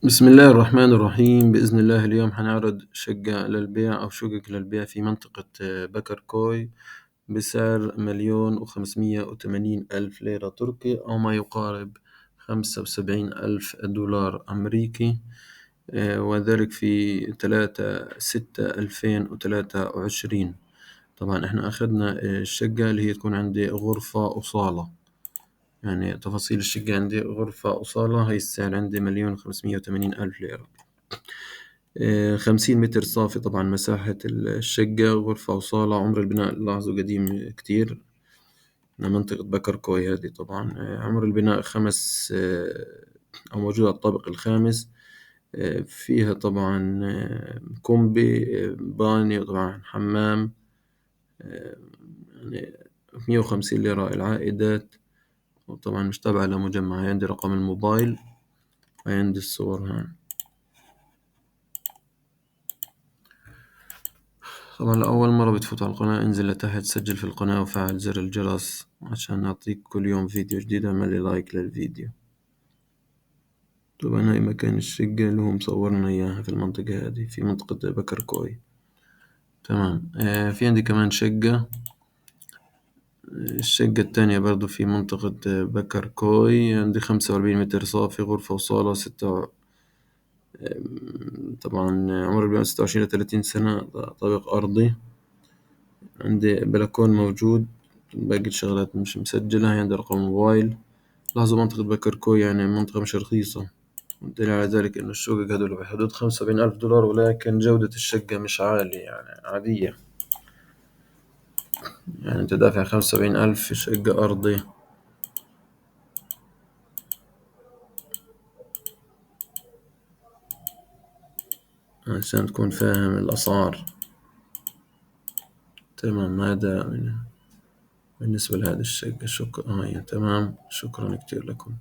بسم الله الرحمن الرحيم. بإذن الله اليوم حنعرض شقة للبيع أو شقق للبيع في منطقة بكر كوي بسعر 1,580,000 ليرة تركي أو ما يقارب 75,000 دولار أمريكي. وذلك في 3/6/2023. طبعا احنا أخذنا الشقة اللي هي تكون عندي غرفة وصالة، يعني تفاصيل الشقة عندي غرفة وصالة. هاي السعر عندي 1,580,000 ليرة. 50 متر صافي. طبعا مساحة الشقة غرفة وصالة. عمر البناء لاحظوا قديم كتير من منطقة بكر كوي هذه. طبعا عمر البناء خمس أو موجود على الطابق الخامس. فيها طبعا كومبي، بانيو، طبعا حمام. يعني 150 ليرة العائدات. وطبعا مش تابعة لمجمع. هاي عندي رقم الموبايل، هاي عندي الصور هون. طبعا لأول مرة بتفوت على القناة انزل لتحت سجل في القناة وفعل زر الجرس عشان نعطيك كل يوم فيديو جديد. اعمل لي لايك للفيديو. طبعا هاي مكان الشقة اللي هو مصورنا إياها في المنطقة هذه، في منطقة بكر كوي. تمام. في عندي كمان شقة. الشقة التانية برضو في منطقة بكر كوي. عندي 45 متر صافي، غرفة وصالة، طبعا عمر البيع 26 ل30 سنة. طابق أرضي. عندي بلكون موجود. باقي الشغلات مش مسجلة. هي عندي رقم موبايل. لاحظوا منطقة بكر كوي يعني منطقة مش رخيصة. والدليل على ذلك إنه الشقق هدول بحدود 75,000 دولار، ولكن جودة الشقة مش عالية، يعني عادية. يعني أنت دافع 75,000 في شقة أرضي. عشان تكون فاهم الأسعار. تمام. هذا بالنسبة لهذه الشقة. شكرا. تمام. شكرا كتير لكم.